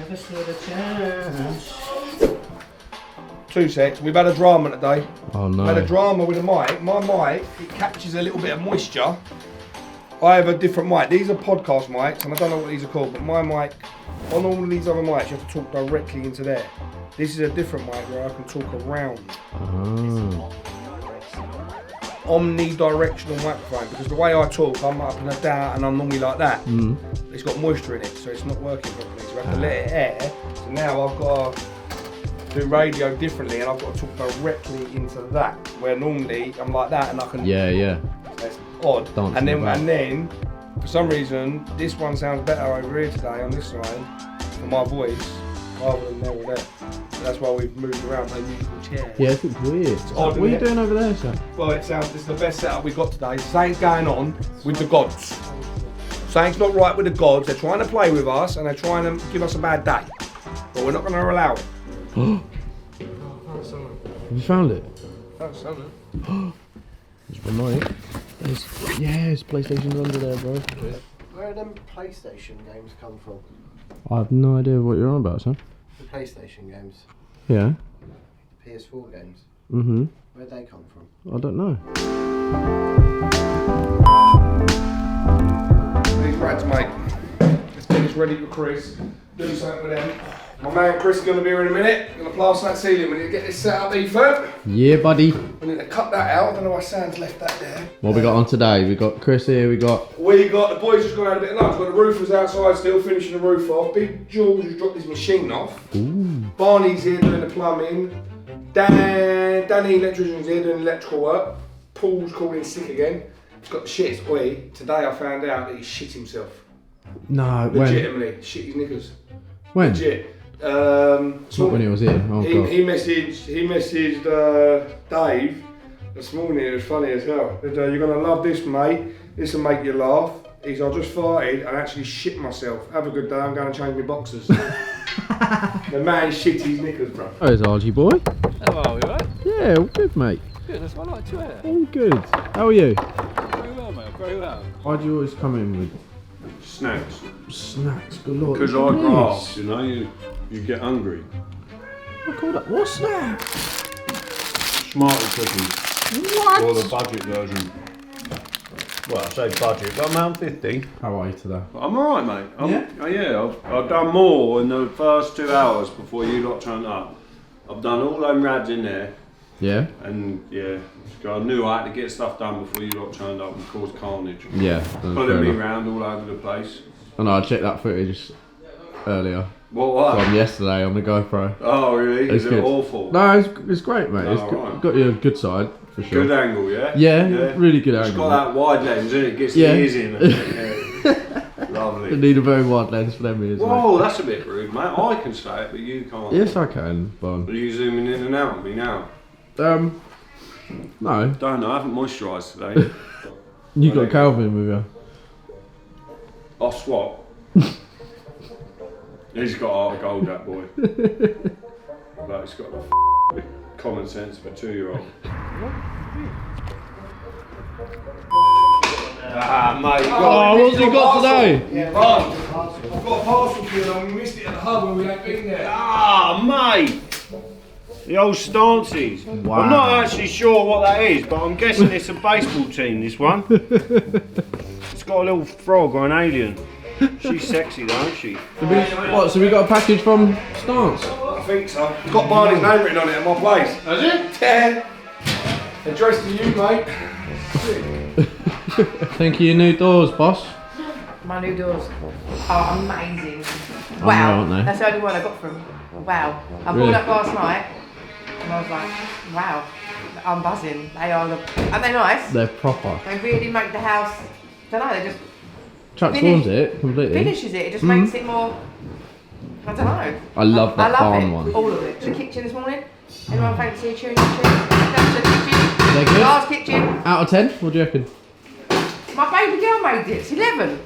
Never stood a chance. 2 secs. We've had a drama today. Oh no. We had a drama with the mic. My mic, it catches a little bit of moisture. I have a different mic. These are podcast mics, and I don't know what these are called, but my mic, on all of these other mics, you have to talk directly into there. This is a different mic where I can talk around. Omnidirectional microphone, because the way I talk, I'm up and down, and I'm normally like that. It's got moisture in it, so it's not working properly. So I have to let it air. So now I've got to do radio differently, and I've got to talk directly into that. Where normally I'm like that, and I can. Yeah. That's odd. Dancing and then, for some reason, this one sounds better over here today on this side for my voice, rather than there or there. So that's why we've moved around my musical chair. Yeah, it's weird. It's odd, what are you doing over there, sir? Well, this is the best setup we've got today. Something's going on with the gods. Something's not right with the gods. They're trying to play with us, and they're trying to give us a bad day. But we're not going to allow it. Have you found it? That's something. It's remote. There's PlayStation's under there, bro. Where do them PlayStation games come from? I have no idea what you're on about, son. The PlayStation games? Yeah. The PS4 games? Where'd they come from? I don't know. These rats, mate. Let's get this ready for Chris. Do something with them. My man Chris is going to be here in a minute. We're going to plaster that ceiling. We need to get this set up, Ethan. Yeah, buddy. We need to cut that out. I don't know why Sam's left that there. What we got on today? We got Chris here, the boys just gone out a bit of lunch. We've got the roofers outside still finishing the roof off. Big Jules has dropped his machine off. Barney's here doing the plumbing. Danny electrician's here doing electrical work. Paul's calling sick again. He's got the shits. Oi, today I found out that he shit himself. No, Legitimately, shit his knickers. When? Legit. Not when he was here. Oh, God. He messaged Dave this morning. It was funny as hell. He said, you're gonna love this, mate. This will make you laugh. He said, I just farted and actually shit myself. Have a good day. I'm going to change my boxers. The man shit his knickers, bro. Oh, there's Archie boy. Hello, are we right? Yeah, all good, mate. Good, that's what I like to hear. All good. How are you? Very well, mate, very well. Why do you always come in with Snacks. snacks galore? Because I grass, you know, you get hungry. I call that. What's that? Smarty cookies. What? Or the budget version. Well, I say budget, but I'm around 50. How are you today? I'm alright, mate. I've done more in the first 2 hours before you lot turned up. I've done all them rads in there. Yeah? And yeah, I knew I had to get stuff done before you lot turned up and caused carnage. Yeah. Pulling me around all over the place. I know, I checked that footage earlier. What? From yesterday on the GoPro. Oh, really? Is it awful? No, it's great, mate. It's right. got you a good side, for sure. Good angle, yeah? Yeah, really good angle. It's got that wide lens, and it gets the ears in. Lovely. You need a very wide lens for them ears. Whoa, that's a bit rude, mate. I can say it, but you can't. Yes, I can, but... Are you zooming in and out of me now? No. Don't know, I haven't moisturised today. You got Calvin with you. I'll swap. He's got heart of gold, that boy. But he's got the common sense for a 2-year-old. Ah, mate. What's he got today? Yeah, I've got a parcel for you and we missed it at the hub when we ain't been there. Ah, mate! The old stances. Wow. I'm not actually sure what that is, but I'm guessing it's a baseball team, this one. It's got a little frog or an alien. She's sexy though, isn't she? So we got a package from Stance? I think so. It's got Barney's name written on it at my place. Has it? Yeah. Addressed to you, mate. Think of your new doors, boss. My new doors are amazing. Wow, aren't they? that's the only one I got from. Wow, I Really? pulled up last night and I was like, wow, I'm buzzing. Aren't they nice? They're proper. They really make the house, I don't know, they just Transforms it completely. finishes it. It just makes it more, I don't know. I love that I love barn it. one. All of it. The kitchen this morning. Anyone fancy a chewing kitchen? That's the kitchen. They're good? Last kitchen. Out of 10, what do you reckon? My baby girl made it. It's 11.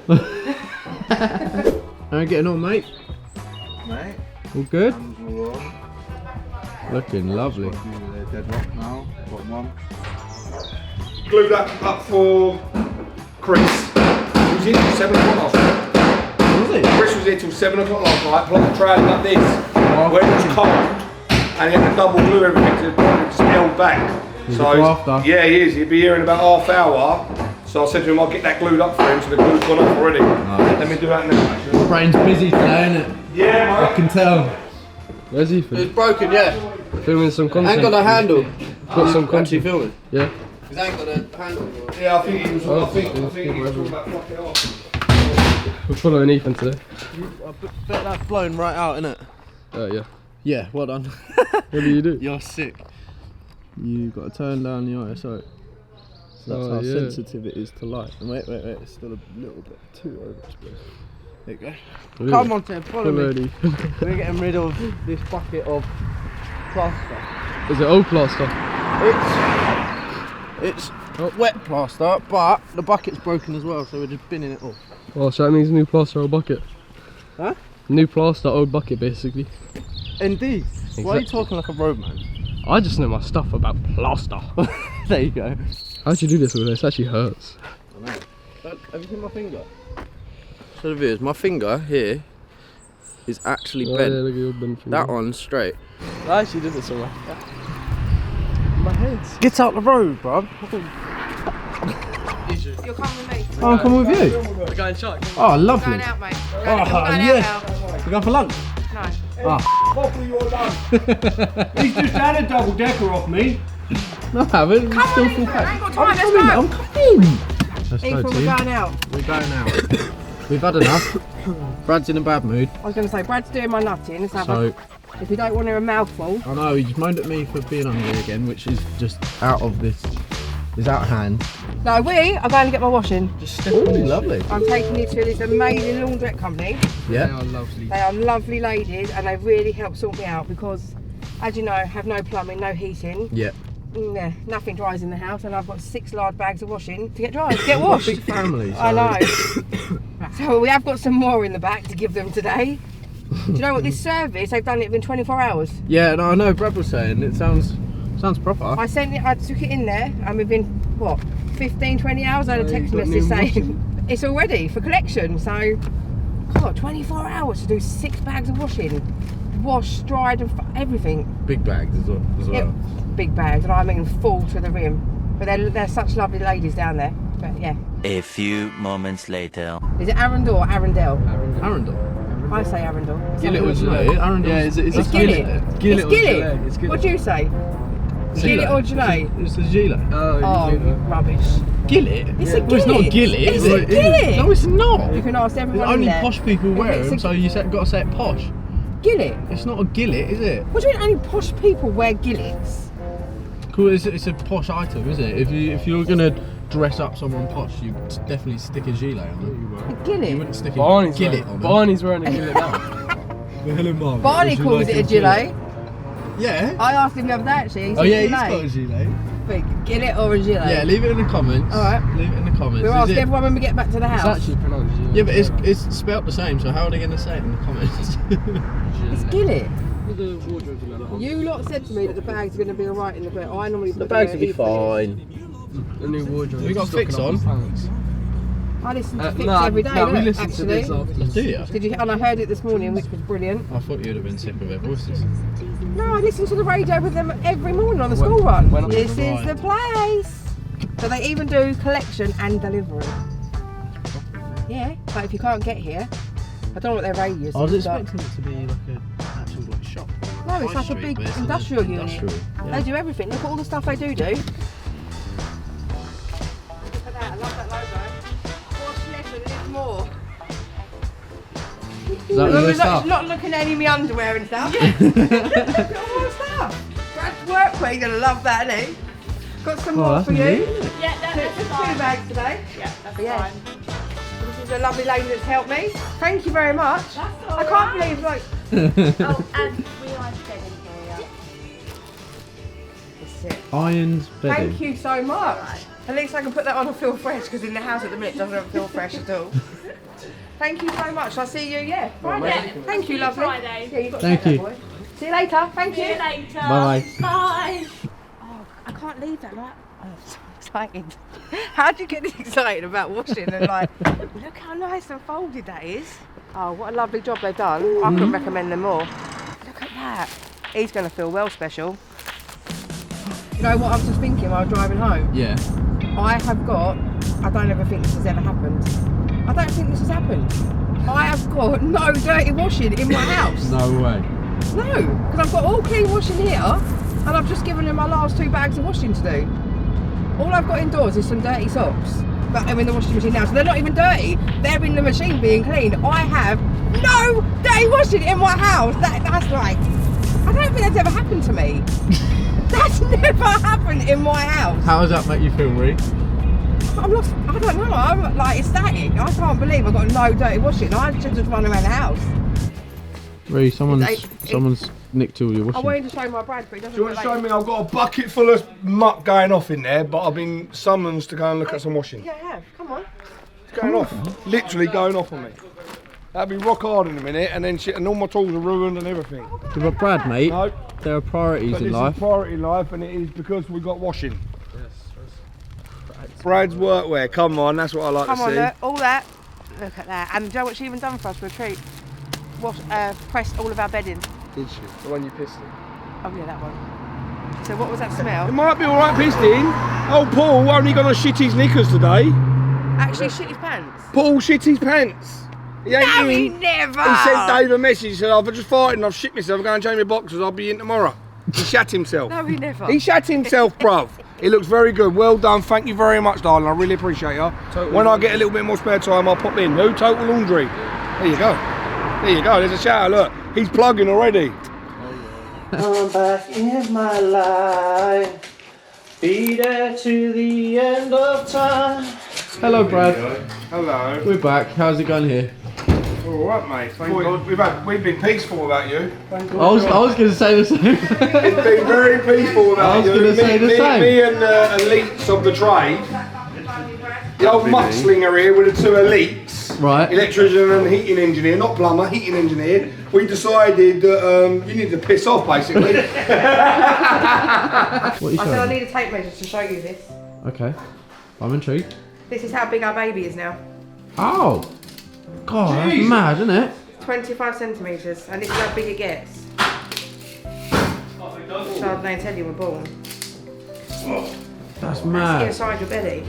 How are you getting on, mate? Mate, All good? all on. Looking lovely. Deadlock now, bottom one. Glue that up for Chris. Who's in 7 o'clock last night. was it? Chris was here till 7 o'clock last night, plotting trailing like this, where it was cold, and he had to double glue everything to just be held back. He's a grafter. yeah, he is. He'll be here in about half hour. So I said to him, I'll get that glued up for him, so the glue's gone off already. Let me do that now. Brain's busy today, isn't it? Yeah, I can tell. Where's Ethan? It's broken, yeah. Filming some content. Ain't got a handle. Got some content. Actually filming. Yeah. Cause I ain't got a handle. Yeah, I think he was. I think he was talking about fuck it off. We're following Ethan today. I bet that's blown right out, innit? Yeah. Yeah, well done. What do you do? You're sick. You got to turn down the ISO. So that's how sensitive it is to light. And wait, it's still a little bit too overexposed. There you go. Really? Come on, Tim, follow me. Already. We're getting rid of this bucket of plaster. Is it old plaster? It's wet plaster, but the bucket's broken as well, so we're just binning it off. Well, so that means new plaster, old bucket. Huh? New plaster, old bucket, basically. Indeed. Exactly. Why are you talking like a roadman? I just know my stuff about plaster. There you go. How'd you do this with this? It actually hurts. I know. Have you seen my finger? So the viewers, my finger here is actually Oh, bent. yeah, look at your bent finger. That one's straight. I actually did it somewhere. My head's... Get out the road, bruv. You'll come with me. Oh, I'm coming with you. We're going shark. Oh, We're lovely. going out, mate. We're Oh, going yes. out We're going for lunch. now. No. Hopefully you're done. He's just had a double decker off me. No, I haven't. Come Still on, full Ethan, I ain't pack. got time, let's go. I'm coming. Let's Ethan, go, we're team. going out. We're going out. We've had enough. Brad's in a bad mood. I was going to say, Brad's doing my nutting. Let's have So, if you don't want a mouthful. I know, he just moaned at me for being hungry again, which is just out of this. Is out of hand. No, we are going to get my washing. Just step on it. Lovely. I'm taking you to this amazing laundrette company. Yeah. They are lovely. They are lovely ladies and they really help sort me out because, as you know, I have no plumbing, no heating. Yeah. Yeah, nothing dries in the house and I've got 6 large bags of washing to get dried, to get washed. Big family. So. I know. So we have got some more in the back to give them today. Do you know what, this service, they've done it within 24 hours. Yeah, no, I know. Brad was saying it sounds proper. I took it in there and within, what, 15, 20 hours I had a text you've got message new saying it's all ready for collection. So, God, 24 hours to do 6 bags of washing. Washed, dried and everything. Big bags as well. Yeah, big bags, and I mean full to the rim. But they're such lovely ladies down there. But yeah. A few moments later. Is it Arundel or Arundel? Arundel. I say Arundel. Gillet or Gillet? Arundel. Yeah, It's Gillet. Gillet or It's Gillet? Gillet. It's Gillet. What do you say? Gillet or Gillet? It's the Gillet. Oh, rubbish. Gillet? It's a Well, it's not Gillet. It's a Gillet. No, it's not. You can ask everyone Only in there. posh people wear It's a them, so you got to say it posh. Gillet. It's not a Gillet, is it? What do you mean only posh people wear gillets? Cool, it's a posh item, isn't it? If you're gonna dress up someone posh, you definitely stick a gilet on them. A gillet? You wouldn't stick a Barney's gillet wearing, on them. Barney's wearing a gillet now. Hello, Mark. Barney calls it a gilet. Yeah. I asked him the other day actually. He Oh said yeah, he's gilet. got a gilet. But gillet or a gilet? Yeah, leave it in the comments. Alright. Leave it in the comments. We'll Is ask it- everyone when we get back to the It's house. actually pronounced gillet. Yeah, but it's spelt the same, so how are they going to say it in the comments? It's gillet. The wardrobe's a little You lot said to me that the bag's going to be alright in the bed. I normally put The bags will be either. fine. The new wardrobe. We got stocking Fix up on? pants. I listen to Fix Nah, every day. nah, we look, listen actually. to this afterwards. Do you? Did you? And I heard it this morning, which was brilliant. I thought you'd have been sick of their voices. No, I listen to the radio with them every morning on the school run. when I'm This on is the the place. So they even do collection and delivery. Yeah, but if you can't get here, I don't know what their radius I was is. but- expecting it to be like an actual like shop. No, it's High like a street, big but it's an industrial unit. industrial, yeah. They do everything. Look at all the stuff they do. Look at that, I love that logo. Wash less and live more. Is that We're your stuff? not looking at any of my underwear and stuff. Look at all the stuff. Brad's workwear, you're going to love that, isn't he? Got some more that's for you. neat. Yeah, that's Two fine. bags today. Yeah, that's Yeah. fine. This is a lovely lady that's helped me. Thank you very much. That's I can't believe, like, Oh, and we are bedding for you. that's it. Ironed bedding. Thank you so much. At least I can put that on and feel fresh because in the house at the minute it doesn't feel fresh at all. Thank you so much. I'll see you, Friday. Thank you, lovely. Friday. Yeah, you got Thank to take you. that, boy. See you later. Thank See you. you later. Bye. Bye. Oh, I can't leave that like. Oh, I'm so excited. How do you get excited about washing and like, look how nice and folded that is. Oh, what a lovely job they've done. I couldn't recommend them more. Look at that. He's going to feel well special. You know what I was just thinking while I was driving home? Yeah. I don't ever think this has ever happened. I don't think this has happened. I have got no dirty washing in my house. No way. No, because I've got all clean washing here and I've just given him my last 2 bags of washing to do. All I've got indoors is some dirty socks. But I'm in the washing machine now, so they're not even dirty. They're in the machine being cleaned. I have no dirty washing in my house. That's like, I don't think that's ever happened to me. That's never happened in my house. How does that make you feel, Ree? I'm lost, I don't know, I'm like ecstatic. I can't believe I've got no dirty washing. I should just run around the house. Ree, someone's nicked all your I washing. wanted to show my Brad, but he doesn't Do you want to show me? I've got a bucket full of muck going off in there, but I've been summoned to go and look at some washing. Yeah, I have. Come on. It's going off. Literally going off on me. That'll be rock hard in a minute, and then shit, and all my tools are ruined and everything. Yeah, but Brad, mate, No, there are priorities but in this life. is priority life, and it is because we've got washing. Brad's workwear, come on, that's what I like Come to on, see. look, all that. Look at that. And do you know what she even done for us for a treat? Pressed all of our bedding. Did she? The one you pissed in? Oh yeah, that one. So what was that smell? It might be alright pissed in. Oh, Paul only gonna shit his knickers today. Actually shit his pants. Paul shit his pants. He ain't No, in. he never. He sent Dave a message, he said, I've just farted and I've shit myself, I'm going to change my boxers, I'll be in tomorrow. He shat himself. No, he never. He shat himself, bruv. It looks very good. Well done. Thank you very much, darling. I really appreciate you. When I get a little bit more spare time, I'll pop in. Who? Total Laundry. There you go. There you go. There's a shower. Look, he's plugging already. Come back in my life. Be there to the end of time. Hello, Brad. Hello. We're back. How's it going here? All right, mate. Thank God. We've been peaceful without you. Thank God. I was going to say the same. It's been very peaceful without you. I was going to say the same. Me and elites of the trade. The old muckslinger here with the 2 elites. Right. Electrician and heating engineer, not plumber, heating engineer. We decided that you need to piss off, basically. What are you I said I showing? need a tape measure to show you this. Okay. I'm intrigued. This is how big our baby is now. Oh! God, that's mad, isn't it? 25 centimetres, and this is how big it gets. So I don't tell you we're born. That's That's mad. inside your belly.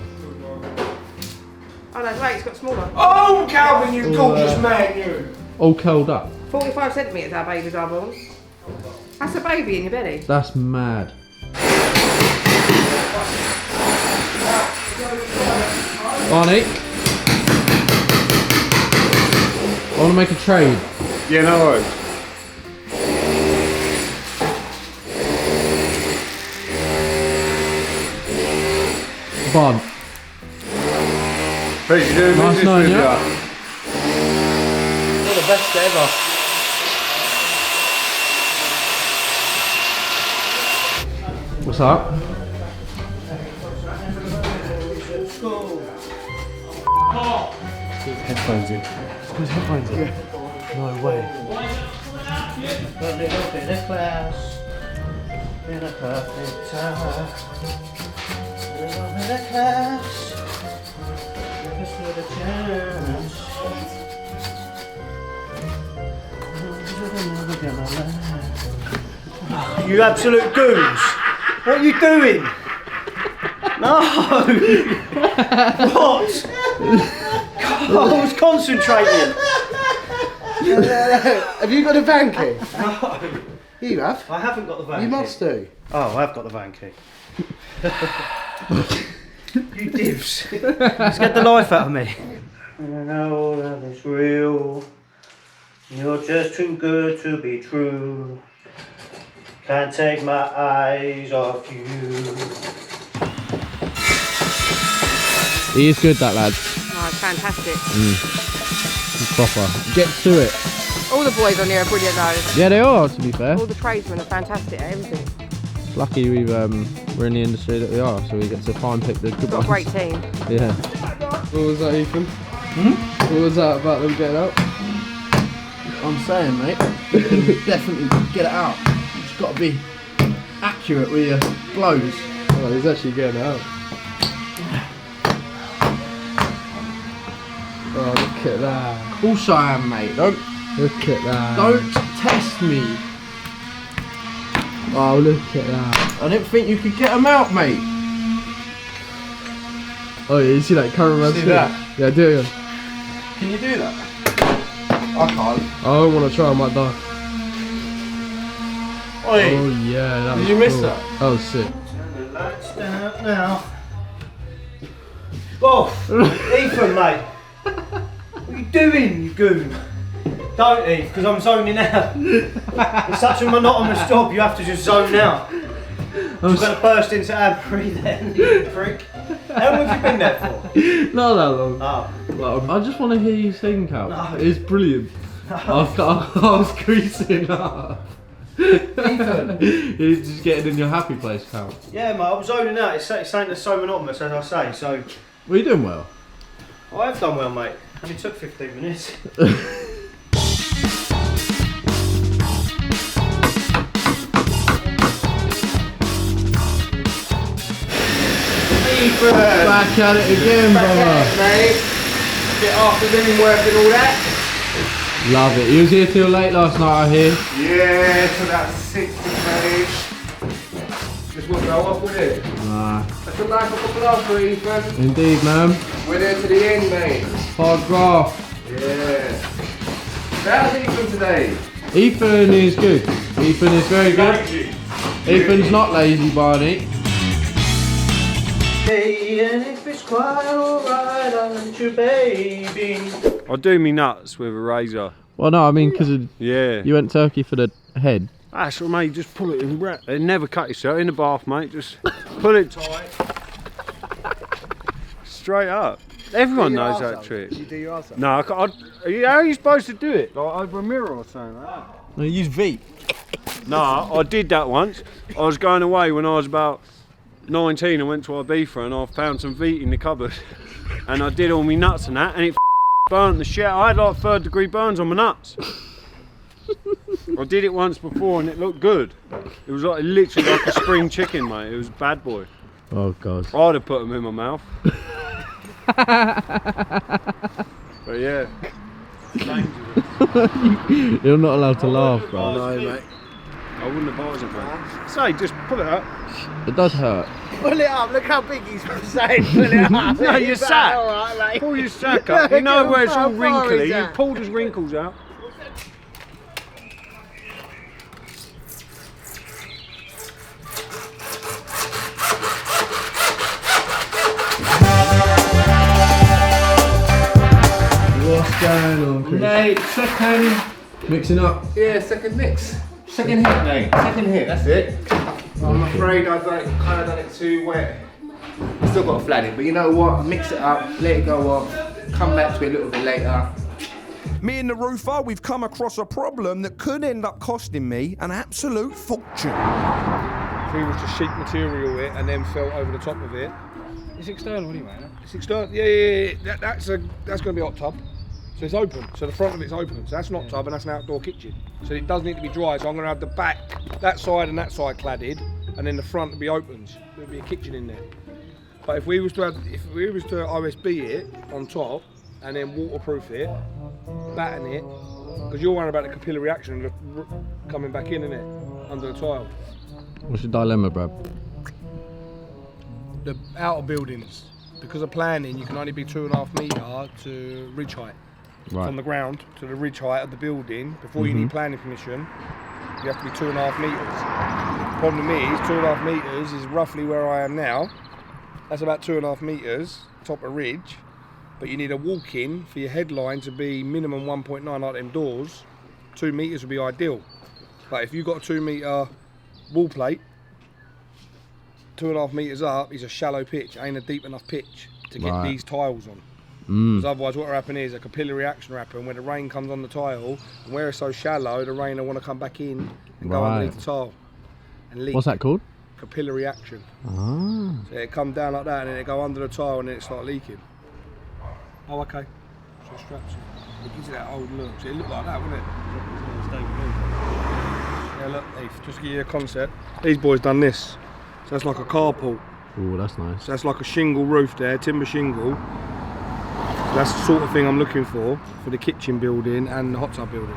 Oh no, wait, it's got smaller. Oh, Calvin, you gorgeous man, you. All curled up. 45 centimetres our babies are born. That's a baby in your belly. That's mad. Barney, I want to make a trade. Yeah, no worries. Barn. Pleasure doing Nice business knowing with you. you. You're the best ever. What's up? Headphones in. Put headphones in. No way. A little bit of class in a perfect time. A little bit of class. Give us a chance. You absolute goons! What are you doing? No! What? I was concentrating. Have you got a van key? No, You have? I haven't got the van You key. must do. Oh, I have got the van key. You divs. Scared the life out of me. I know that it's real. You're just too good to be true. Can't take my eyes off you. He is good, that lad. Oh, it's fantastic. He's proper. Get to it. All the boys on here are brilliant though. Yeah, they are, to be fair. All the tradesmen are fantastic at everything. It's lucky we're in the industry that we are, so we get to fine pick the good We've got a ones. great team. Yeah. What was that, Ethan? What was that about them getting out? I'm saying, mate, you can definitely get it out. You just got to be accurate with your blows. Oh, he's actually getting out. Oh, at that. Of course I am, mate. Look at that. Don't test me. Oh, look at that. I didn't think you could get them out, mate. Oh, yeah, you see that camera? See that? Yeah, do it again. Can you do that? I can't. I don't want to try, I might die. Oi. Oh, yeah. That Did was you miss cool. that? That was sick. Turn the lights down now. Oh, Ethan, mate. What are you doing, you goon? Don't, Eve, because I'm zoning out. It's such a monotonous job, you have to just zone out. I'm going to burst into ad-free then, you prick. How long have you been there for? Not that long. Oh. Like, I just want to hear you sing, Cal. No. It's brilliant. No. I was creasing up. Ethan. You're just getting in your happy place, Cal. Yeah, mate, I'm zoning out. It's something that's so monotonous, as I say, so... Well, you're doing well. I have done well, mate. Only took 15 minutes. Back at it again, brother. Mate. Get afternoon work and all that. Love it. You was here till late last night, I hear. Yeah, till about 6 mate. Just won't go off with it. Nah. That's a nice couple of for Ethan. Indeed, man. We're there to the end, mate. Hard graft. Yeah. How's Ethan today? Ethan is good. Ethan is very good. Ethan's not lazy, Barney. Hey, and if it's quite alright, aren't you, baby? I do me nuts with a razor. Well, no, I mean, because Yeah. you went turkey for the head. That's what, mate. Just pull it in. Never cut yourself in the bath, mate. Just pull it tight. Straight up. Everyone knows that trick. You do your arsehole? No, I can't. How are you supposed to do it? Like over a mirror or something like that? No, use V. No, I did that once. I was going away when I was about 19. I went to Ibiza and I found some Veet in the cupboard. And I did all my nuts and that, and it burnt the shit. I had like 3rd degree burns on my nuts. I did it once before and it looked good. It was like literally like a spring chicken, mate. It was a bad boy. Oh, God. I'd have put them in my mouth. But yeah. You're not allowed to laugh, bro. No, mate. I wouldn't advise it, mate. Say, just pull it up. It does hurt. Pull it up, look how big he's saying. Pull it up. No, your sack. Alright, mate. Pull your sack up. You know where it's all How far is wrinkly. You that? pulled his wrinkles out. What's going on, Chris? Mate, second. Mixing up. Yeah, second mix. Second hit, mate. Second hit, that's it. I'm afraid I've kind of done it too wet. Still got to flat it, but you know what? Mix it up, let it go off, come back to it a little bit later. Me and the roofer, we've come across a problem that could end up costing me an absolute fortune. If we was to sheet material it and then felt over the top of it. It's external anyway, no? It's external. Yeah. That's going to be a hot tub. So it's open. So the front of it's open. So that's an hot tub and that's an outdoor kitchen. So it does need to be dry. So I'm going to have the back, that side and that side cladded, and then the front will be opened. There'll be a kitchen in there. But if we was to OSB it on top and then waterproof it, batten it, because you're worried about the capillary action coming back in, innit? Under the tile. What's your dilemma, bro? The outer buildings, because of planning, you can only be 2.5 metre to ridge height. Right. From the ground to the ridge height of the building. Before you need planning permission, you have to be 2.5 metres. Problem is, 2.5 metres is roughly where I am now. That's about 2.5 metres, top of ridge. But you need a walk-in for your headline to be minimum 1.9 like them doors. 2 metres would be ideal. But if you've got a 2 metre wall plate, 2.5 metres up is a shallow pitch, ain't a deep enough pitch to get these tiles on. Because otherwise what will happen is a capillary action will happen when the rain comes on the tile, and where it's so shallow, the rain will want to come back in and go underneath the tile and leak. What's that called? Capillary action. Ah. So it come down like that and then it go under the tile and then it start leaking. Oh, okay. So it straps it. It gives it that old look. So it looked like that, wouldn't it? Yeah, look, Heath, just to give you a concept. These boys done this. So that's like a carport. Oh, that's nice. So that's like a shingle roof there, timber shingle. So that's the sort of thing I'm looking for the kitchen building and the hot tub building.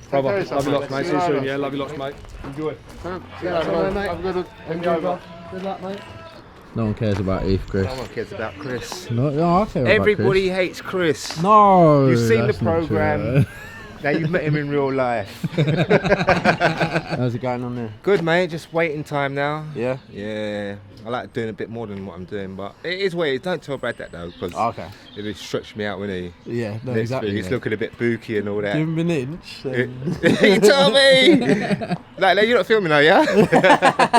Brother, love you lots, mate. See you soon, yeah? Love you lots, mate. Enjoy. Good luck, mate. No one cares about Heath, Chris. No one cares about Chris. No, I care about Everybody Chris. hates Chris. No, You've seen the that's not programme. true. Now you've met him in real life. How's it going on there? Good, mate. Just waiting time now. Yeah? Yeah. I like doing a bit more than what I'm doing, but it is what it is. Don't tell Brad that though, because it'll stretch me out, wouldn't he? Yeah, no, Next exactly. thing, he's looking a bit booky and all that. Give him an inch. You tell me! like, you're not filming now, yeah?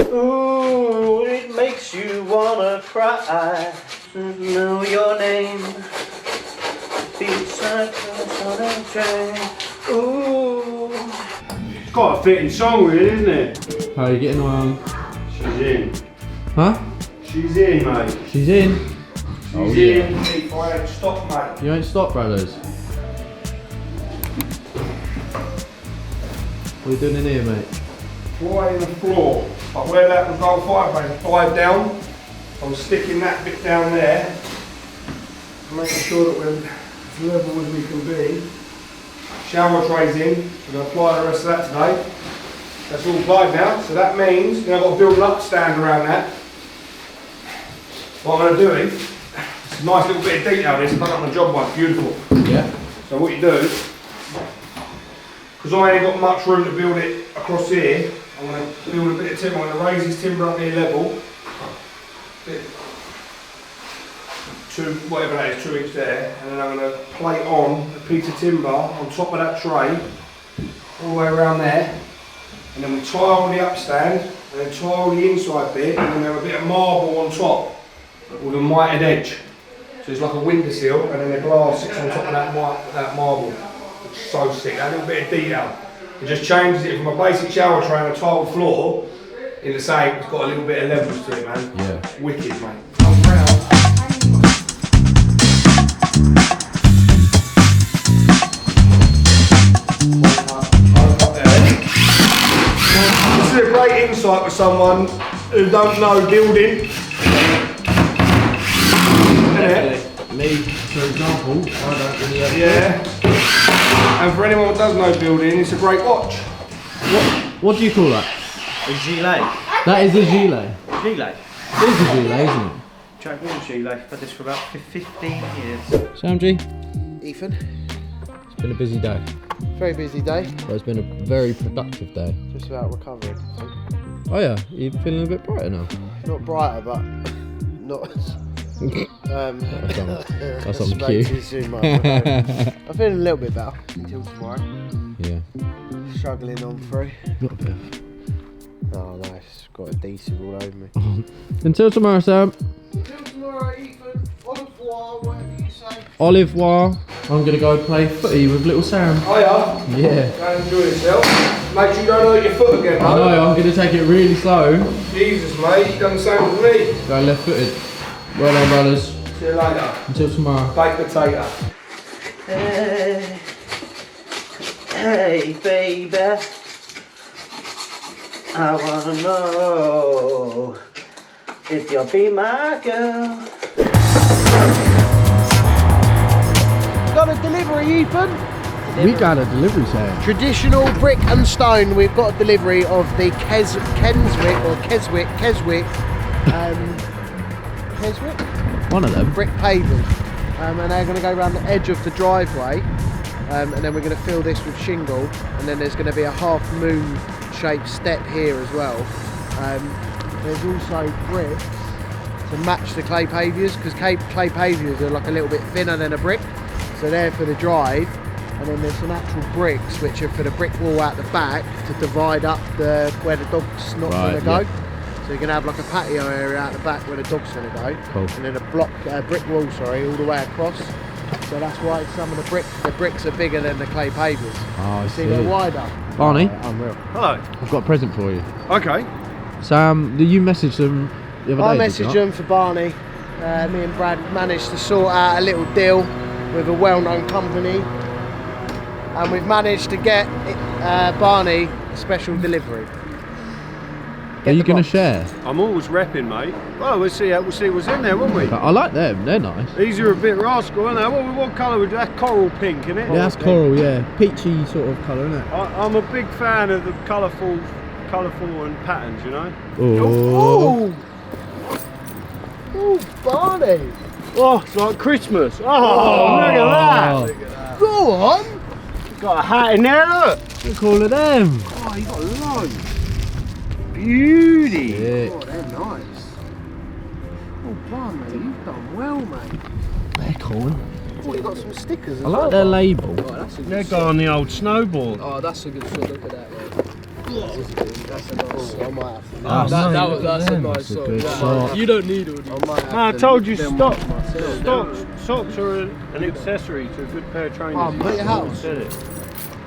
Ooh, it makes you wanna cry to know your name. Be circles on a train. Ooh. It's got a fitting song, really, isn't it? How are you getting on? She's in. Huh? She's in, mate. She's in. She's in. If I ain't stopped, mate. You ain't stopped, brothers. What are you doing in here, mate? Fly in the floor. Like where that was old fireplace, 5 down. I'm sticking that bit down there. Making sure that we're as level as we can be. Shower trays in. We're going to apply the rest of that today. That's all applied now. So that means I've got to build an upstand around that. What I'm going to do is, it's a nice little bit of detail this, I've done it on the job one, beautiful. Yeah. So what you do, because I ain't got much room to build it across here, I'm going to build a bit of timber. I'm going to raise this timber up near level. Whatever that is, 2 inch there, and then I'm going to plate on a piece of timber on top of that tray, all the way around there, and then we tile the upstand, and then tile the inside bit, and then we have a bit of marble on top with a mitered edge. So it's like a windowsill, and then the glass sits on top of that marble. It's so sick, that little bit of detail. It just changes it from a basic shower tray and a tiled floor into saying it's got a little bit of levels to it, man. Yeah. Wicked, mate. Come round. This is a great insight for someone who don't know building. Me, for example, I don't really have. Yeah. And for anyone who does know building, it's a great watch. What do you call that? A gilet. That is a gilet. Gilet. It is a gilet, isn't it? Jack Wall gilet. I've had this for about 15 years. Sam G? Ethan. It's been a busy day. Very busy day. But it's been a very productive day. Just about recovering, I think. Oh yeah, you feeling a bit brighter now? Not brighter, but not. That's on cue. Too soon, mate. I'm feeling a little bit better until tomorrow. Yeah. Struggling on through. Not a bit. Oh no, it's got adhesive all over me. Until tomorrow, Sam. Until tomorrow, Ethan. Au revoir, whatever you say. Au revoir. I'm gonna go play footy with little Sam. Oh yeah? Yeah. Go and enjoy yourself. Make sure you don't hurt your foot again, I know, I'm gonna take it really slow. Jesus, mate, you done the same with me. Go left footed. Well done, brothers. See you later. Until tomorrow. Baked potato. Hey, hey, baby. I wanna know if you'll be my girl. Got a delivery, Ethan. We got a delivery, Sam. Traditional brick and stone. We've got a delivery of the Keswick. One of them. Brick pavers. And they're going to go around the edge of the driveway. And then we're going to fill this with shingle. And then there's going to be a half moon shaped step here as well. There's also bricks to match the clay pavers, because clay pavers are like a little bit thinner than a brick. So they're for the drive. And then there's some actual bricks which are for the brick wall out the back to divide up where the dog's not going to go. Yeah. So you're going to have like a patio area out the back where the dog's going to go. Cool. And then a brick wall, all the way across. So that's why some of the bricks are bigger than the clay pavers. Oh, I see. They're wider. Barney, Unreal. Hello. I've got a present for you. Okay. Sam, did you message them the other day? I messaged them for Barney. Me and Brad managed to sort out a little deal with a well-known company. And we've managed to get Barney a special delivery. Are you going to share? I'm always repping, mate. Well, we'll see what's in there, won't we? I like them, they're nice. These are a bit rascal, aren't they? What colour would that? Coral pink, isn't it? Yeah, that's coral, yeah. Peachy sort of colour, isn't it? I'm a big fan of the colourful and patterns, you know? Oh! Oh, Barney! Oh, it's like Christmas. Oh, look at that! Go on! Got a hat in there, look! Look at all of them. Oh, you got loads. Beauty! Yeah. Oh, they're nice. Oh, Barney, you've done well, mate. They're cool. Oh, you got some stickers as I well. like their label. Oh, that's a They're good going on the old snowboard. Oh, that's a good shot. Look at that, man. That's a nice shot. I might have to. Oh, That's a nice a shot. good Yeah, shot. you don't need all these. I told you, socks are an accessory to a good pair of trainers. Oh, put your house. Said it.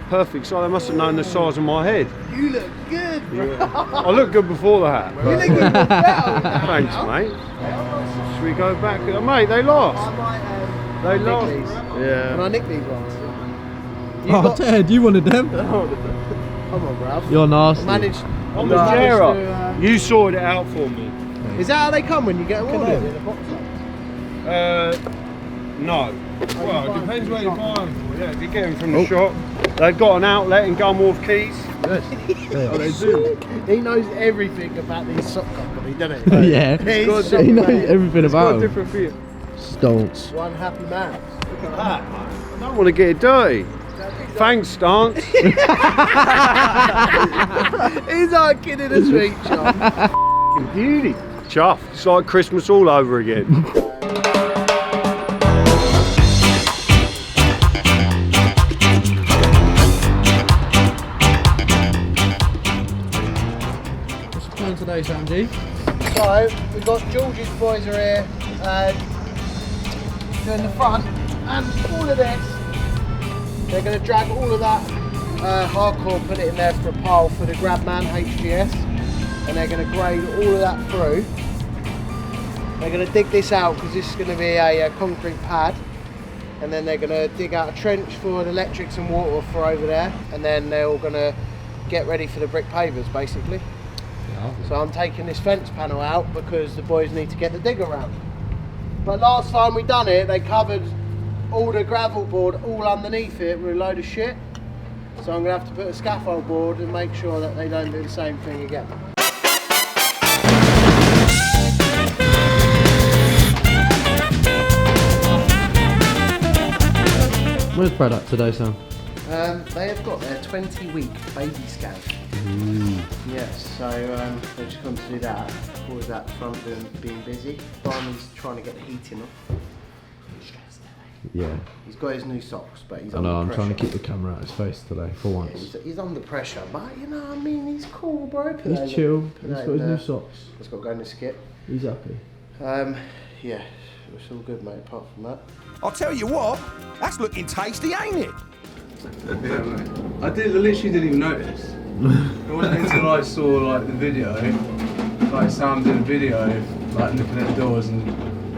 Perfect size. They must have known the size of my head. You look good, bro. I look good before the hat. You look good better. Thanks, mate. Should we go back? Mate, they last. I might They nick last. these. Yeah. Can I nick these ones? Oh, Ted, you wanted them? Come on, bruv. You're nasty. Managed. I'm managed a Jera. to, You sorted it out for me. Is that how they come when you get them ordered? In a box? No. Well, it depends where you buy them for. Yeah, if you get them from the shop, they've got an outlet in Gunwharf Keys. Yes. Oh, they do. He knows everything about these sock company, doesn't he? Yeah. He's He knows everything It's got about a them. different feel. Stonks. one happy man. Look at that, mate. I don't want to get it dirty. Thanks, Stance. He's like kid in a sweet shop. Beauty. Chuff. It's like Christmas all over again. What's the plan today, Sanji? So, we've got George's boys are here doing the front and all of this. They're going to drag all of that hardcore, put it in there for a pile for the Grabman HGS, and they're going to grade all of that through. They're going to dig this out because this is going to be a concrete pad, and then they're going to dig out a trench for the electrics and water for over there, and then they're all going to get ready for the brick pavers basically. So I'm taking this fence panel out because the boys need to get the digger round. But last time we done it, they covered all the gravel board all underneath it with a load of shit. So I'm going to have to put a scaffold board and make sure that they don't do the same thing again. Where's Brad at today, Sam? They have got their 20-week baby scan. Yes, so they've just gone to do that. What was that front being busy? Barney's trying to get the heating off. Yeah. He's got his new socks, but he's I under know, I'm pressure. trying to keep the camera out his face today, for once. He's under pressure, but you know, I mean, he's cool, bro. He's chill, he's got his new socks. He's got to go in the skip. He's happy. Yeah, it's all good, mate, apart from that. I'll tell you what, that's looking tasty, ain't it? Yeah, mate. I literally didn't even notice. It wasn't until I saw like the video, like Sam did a video, like looking at doors, and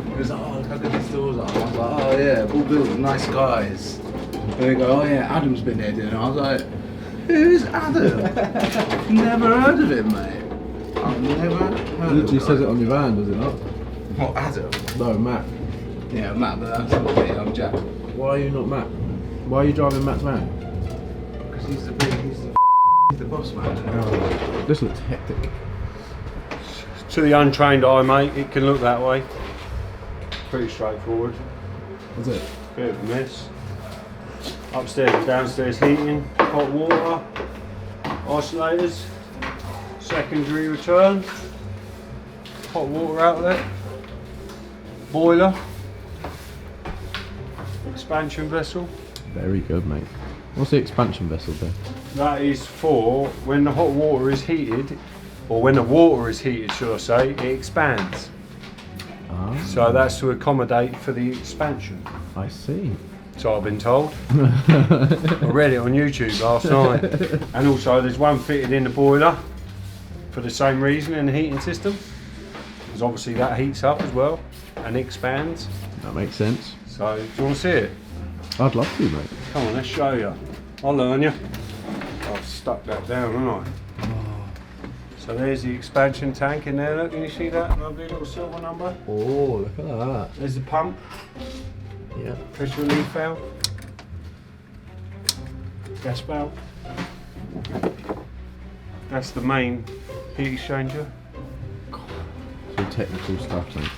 he was like, oh, look how good these doors are. I was like, oh yeah, all built, nice guys. And they go, oh yeah, Adam's been here dinner. I was like, who's Adam? Never heard of him, mate. I've never heard of him. Literally says it on your van, does it not? What, Adam? No, Matt. Yeah, Matt, but that's not me, I'm Jack. Why are you not Matt? Why are you driving Matt's van? Because he's the boss man. This looks hectic. To the untrained eye, mate, it can look that way. Pretty straightforward. Is it? Bit of a mess. Upstairs and downstairs heating, hot water, isolators, secondary return, hot water outlet, boiler, expansion vessel. Very good, mate. What's the expansion vessel there? That is for when the hot water is heated, or when the water is heated, should I say, it expands. Ah. So that's to accommodate for the expansion. I see. So I've been told. I read it on YouTube last night. And also there's one fitted in the boiler for the same reason in the heating system. Because obviously that heats up as well and expands. That makes sense. So do you want to see it? I'd love to, mate. Come on, let's show you. I'll learn you. I've stuck that down, haven't I? So there's the expansion tank in there. Look, can you see that lovely little silver number? Oh, look at that. There's the pump. Yeah. Pressure relief valve. Gas valve. That's the main heat exchanger. Some technical stuff, mate.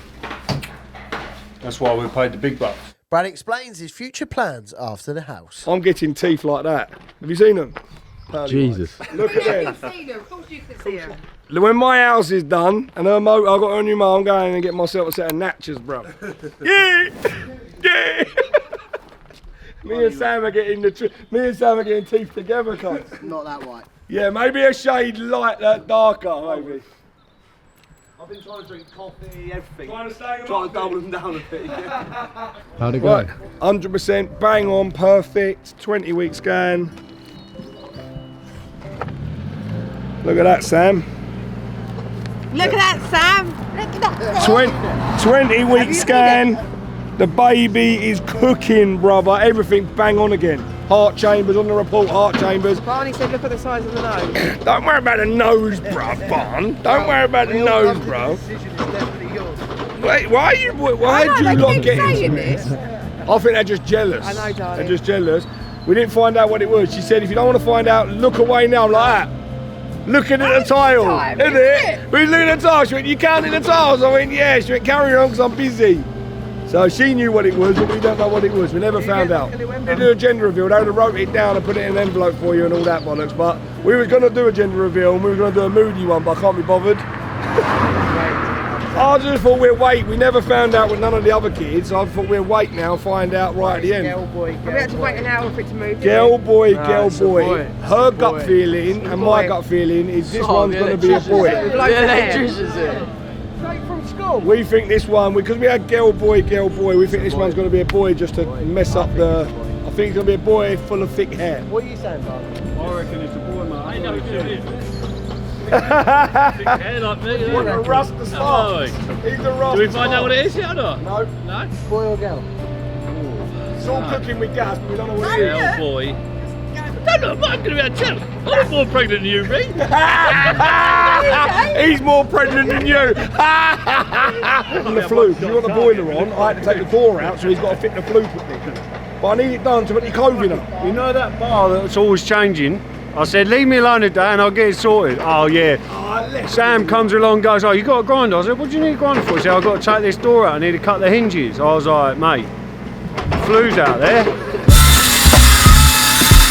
That's why we paid the big bucks. Brad explains his future plans after the house. I'm getting teeth like that. Have you seen them? Jesus. Look at them. Of course you can see them. When my house is done and her motor, I've got her new motor, I'm going and get myself a set of natchers, bro. Yeah! Yeah! Me and Sam are getting teeth together, cuz. Not that white. Yeah, maybe a shade light, darker, maybe. I've been trying to drink coffee, everything. Trying to double them down a bit. How'd it go? Right, 100%, bang on, perfect, 20-week scan. Look at that, Sam. Look at that, Sam. Look at that. 20-week scan. The baby is cooking, brother. Everything bang on again. Heart chambers on the report, heart chambers. Barney said, look at the size of the nose. Don't worry about the nose, bruv, Barn. Don't worry about the nose, bro. Wait, why do you lot get into this? I think they're just jealous. I know, darling. They're just jealous. We didn't find out what it was. She said, if you don't want to find out, look away now. I'm like that. Looking at the tile, isn't it? We was looking at the tile. She went, you counting the tiles? I went, yeah. She went, carry on because I'm busy. So she knew what it was, but we don't know what it was. We never found out. We didn't do a gender reveal. They would have wrote it down and put it in an envelope for you and all that bollocks. But we were going to do a gender reveal and we were going to do a moody one, but I can't be bothered. I just thought we'd wait. We never found out with none of the other kids. I thought we'd wait now and find out right at the end. Girl, boy. We had to wait an hour for it to move. Girl, boy, girl, boy. Her gut feeling and my gut feeling is this one's going to be a boy. The electrician's here. Straight from school. We think this one, because we had girl, boy, we think this one's going to be a boy just to mess up the... I think it's going to be a boy full of thick hair. What are you saying, Barney? I reckon it's a boy, mate. I know who it is. Thick hair like me, What a Rasta star. He's a Rasta. Do we find out what it is yet or not? No. No? Boy or girl? It's all cooking with gas, but we don't know what it is. Girl, boy. I'm not going to be able to tell. I'm more pregnant than you, me. He's more pregnant than you. The flue. If you want the boiler on, I had to take the door out, so he's got to fit the flue quickly. But I need it done to put the clothing up. You know that bar that's always changing? I said, leave me alone today and I'll get it sorted. Oh yeah. Sam comes along and goes, oh, you got a grinder? I said, what do you need a grinder for? He said, I've got to take this door out, I need to cut the hinges. I was like, mate, flu's out there.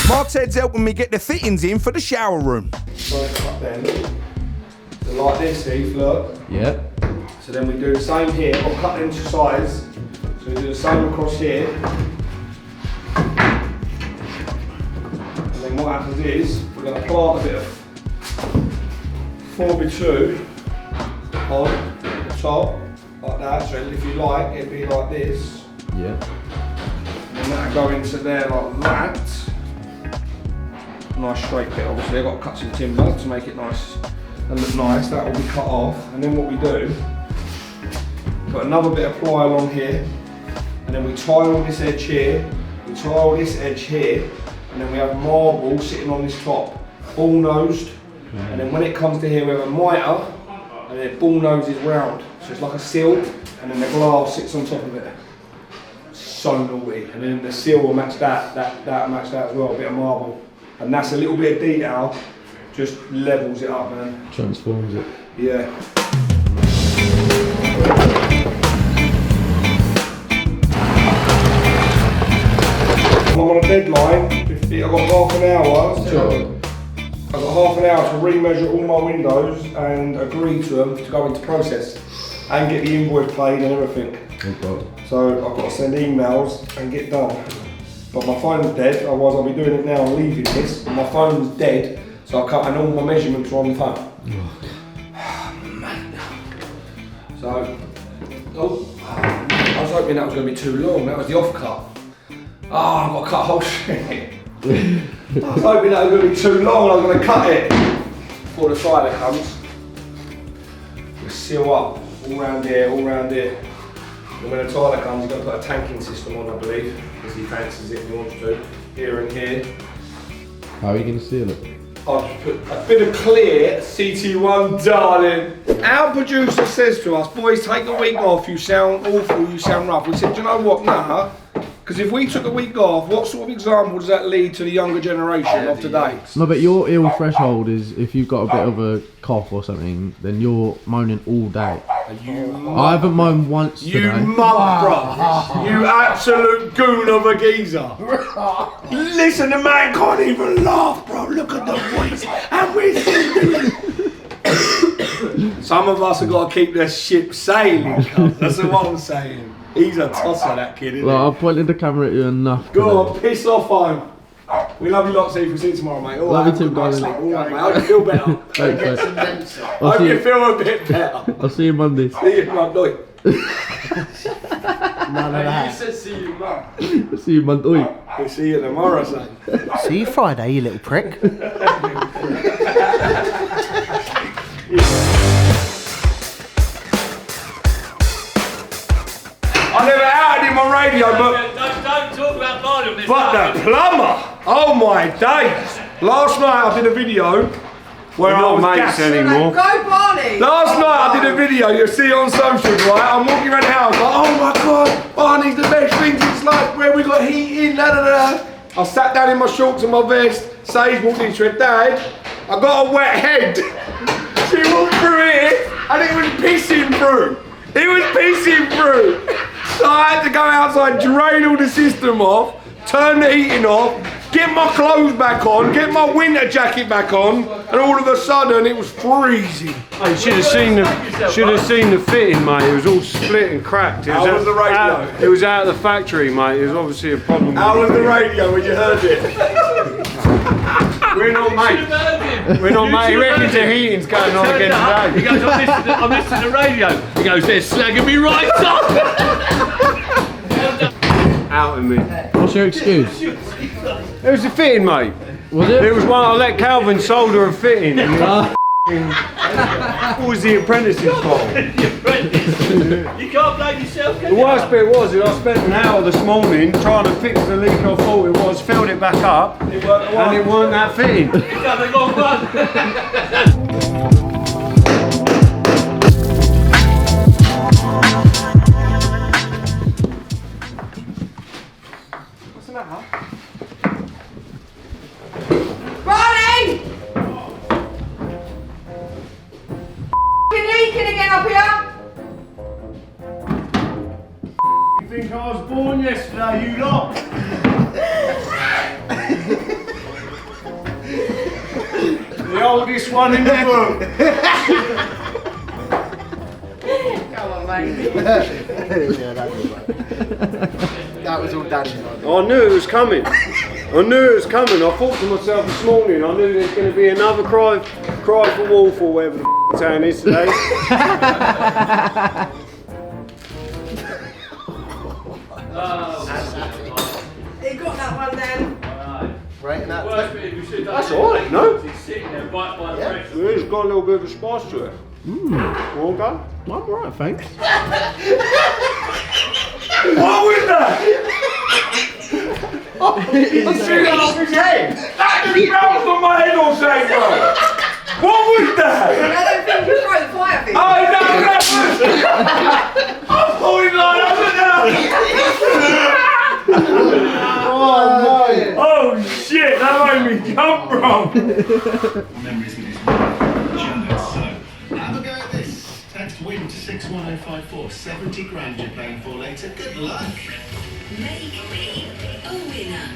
Mark's head's helping me get the fittings in for the shower room. So cut them. So like this, see, look. Yeah. So then we do the same here, I'll cut them to size. So we do the same across here. And then what happens is, we're going to plant a bit of 4x2 on the top, like that. So if you like, it'd be like this. Yeah. And then that'll go into there like that. Nice straight bit, obviously. I've got to cut some timber to make it nice and look nice. That will be cut off. And then what we do, put another bit of ply along here, and then we tile this edge here, we tile this edge here, and then we have marble sitting on this top, bull-nosed. And then when it comes to here, we have a mitre, and then bull-nose is round. So it's like a sill, and then the glass sits on top of it. So naughty. And then the sill will match that will match that as well, a bit of marble. And that's a little bit of detail, just levels it up, man. Transforms it. Yeah. I'm on a deadline. I've got half an hour. Sure. I've got half an hour to remeasure all my windows and agree to them to go into process and get the invoice paid and everything. Okay. So I've got to send emails and get done. But my phone's dead, otherwise I'll be doing it now and leaving this. But my phone's dead, so I cut and all my measurements are on the phone. So, I was hoping that was going to be too long. That was the off cut. Oh, I've got to cut a whole shit. I was hoping that was going to be too long. I was going to cut it before the tiler comes. We seal up all round here, all round here. And when the tiler comes, you've got to put a tanking system on, I believe, because he fancies it and he wants to. Here and here. How are you going to seal it? I'll just put a bit of clear CT1, darling. Our producer says to us, boys, take a week off, you sound awful, you sound rough. We said, do you know what, nah, because if we took a week off, what sort of example does that lead to the younger generation of today? No, but your ill threshold is if you've got a bit of a cough or something, then you're moaning all day. I haven't moaned once today. You mug, bro. You absolute goon of a geezer. Listen, the man can't even laugh, bro. Look at the voice. And we're Some of us have got to keep their ship sailing, cuz. That's what I'm saying. He's a tosser, that kid, isn't he? Well, I've pointed the camera at you enough. Go on, piss off home. We love you lots, Steve. We'll see you tomorrow, mate. All Love right, you too, darling. All right, mate. I hope you feel better. Thanks, mate. I hope you feel a bit better. I'll see you Monday. See you, Monday. None of that. You said see you, Mum. See you Monday. We'll see you tomorrow, son. See you Friday, you little prick. I never outed him on radio, but Don't talk about Barney on this. the plumber, oh my days! Last night I did a video where I was gassed. Go Barney! Last night I did a video, you'll see it on socials, right? I'm walking around the house like, oh my god, Barney's the best thing since life, where we got heat in, da da da. I sat down in my shorts and my vest, Sage walked into it, Dad, I got a wet head. She walked through here and it was pissing through. It was pissing through. So I had to go outside, drain all the system off, turn the heating off, get my clothes back on, get my winter jacket back on, and all of a sudden it was freezing. Hey, you should have seen the fitting, mate. It was all split and cracked. How was the radio? It was out of the factory, mate. It was obviously a problem. How was the radio when you heard it? We're not mate. We're not mate. He reckons the heating's going on again today. He goes, I'm listening to the radio. He goes, they're slagging me right up. Out of me. What's your excuse? It was a fitting, mate. Was it? It was one I let Calvin solder a fitting. What was the apprentice's fault? You can't blame yourself, can The you? worst bit was that I spent an hour this morning trying to fix the leak I thought it was, filled it back up, and it weren't that fitting. You done the wrong one. Barney! Leaking again up here? You think I was born yesterday, you lot? The oldest one in the room. Come on, mate. That was all Danny. I knew it was coming. I thought to myself this morning, I knew there's going to be another cry for wolf or whatever the town is today. You got that one then? Right in that. That's alright, no? He's sitting there right by the breakfast. It's got a little bit of a spice to it. All done? I'm alright, thanks. What was that? I see that off his head. That just bounced on my head all day, bro. What was that? I don't think you throw the fire thing. Oh no, that was. I'm pulling like that. Oh shit, that made me jump, bro. Memories with his wife, so have a go at this. Text WIN to 61054. 70 grand you're playing for later. Good luck. Make me a winner.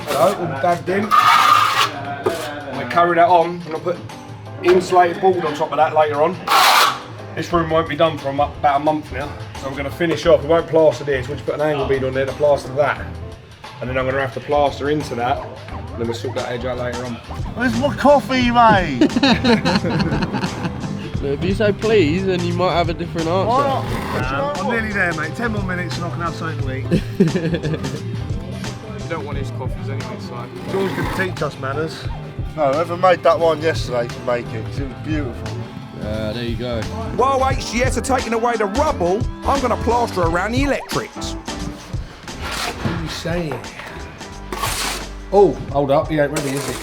Hello, all dabbed in. I'm going to carry that on. I'm going to put insulated board on top of that later on. This room won't be done for about a month now. So we're going to finish off. We won't plaster this, we'll just put an angle bead on there to plaster that. And then I'm going to have to plaster into that. And then we'll sort that edge out later on. Where's my coffee, mate? If you say please, then you might have a different answer. I'm nearly there, mate. 10 more minutes and I can have something to eat. You don't want his coffees anyway, so. George's going to teach us manners. No, whoever made that one yesterday can make it, 'cause it was beautiful. There you go. While HGS are taking away the rubble, I'm going to plaster around the electrics. What are you saying? Oh, hold up, he ain't ready, is he?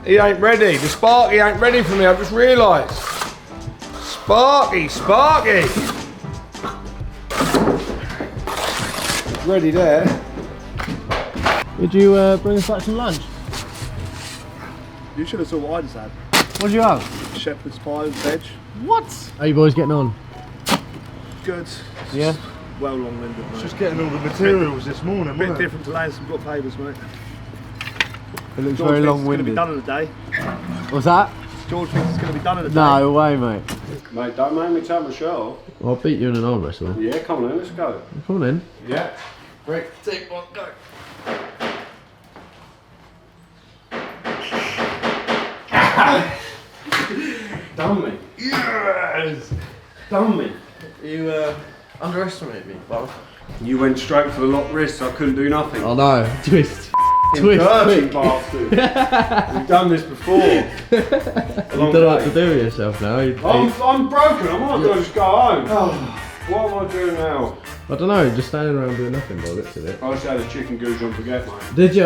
He ain't ready. The Sparky ain't ready for me, I've just realised. Sparky! Ready there. Would you bring us back some lunch? You should have saw what I just had. What did you have? Shepherd's pie and veg. What? How you boys getting on? Good. Yeah. Well long-winded, mate. Just getting all the materials this morning, Bit wasn't it? different to Lansing, got pavers, mate. It looks George very thinks it's going to be long-winded. done in a day. What's that? George thinks it's going to be done in a day. No way, mate. Mate, don't make me take my shirt off. I'll beat you in an arm wrestle. Yeah, come on then, let's go. Come on then. Yeah. 3, 2, 1, go. Done me. Yes! Done me. You underestimate me, Bob. You went straight for the locked wrist, I couldn't do nothing. Oh no, twist. Twist, dirty quick. bastard. We've done this before. You don't know what to do with yourself now. I'm broken, I might as well just go home. What am I doing now? I don't know, just standing around doing nothing by the looks of it. I just had a chicken goose on forget, mate. Did you?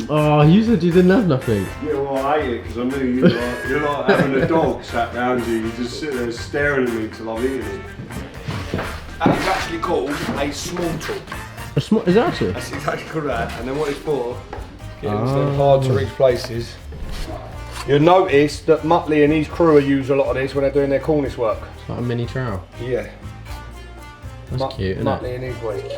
Oh, you said you didn't have nothing. Yeah, well, I ate it because I knew you're like having a dog sat down to you. You just sit there staring at me till I've eaten it. That is actually called a small talk. A small, is it actually? That's exactly called that. And then what it's for, getting to them hard to reach places. You'll notice that Muttley and his crew use a lot of this when they're doing their cornice work. It's like a mini trowel. Yeah. That's cute, isn't Muttley it? and his way cute.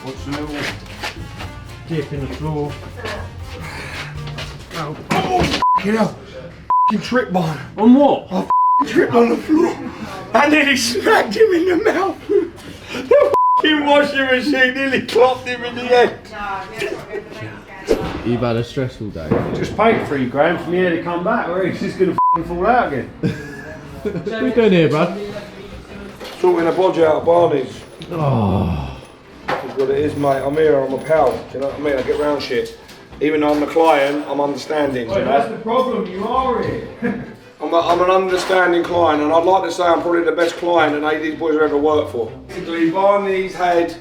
What's the little Dip in the floor. Oh, f***ing hell. F***ing tripped on. On what? I f***ing tripped on the floor. I nearly smacked him in the mouth. The f***ing washing machine nearly clopped him in the head. You've had a stressful day. Just paid $3 grand for me here to come back, or he's just going to fall out again. What are you doing here, Brad? Sorting a bodge out of Barney's. Oh. That's what it is, mate. I'm here, I'm a pal. Do you know what I mean? I get round shit. Even though I'm the client, I'm understanding. Well, that's the problem, you are here. I'm an understanding client, and I'd like to say I'm probably the best client that these boys have ever worked for. Basically, Barney's had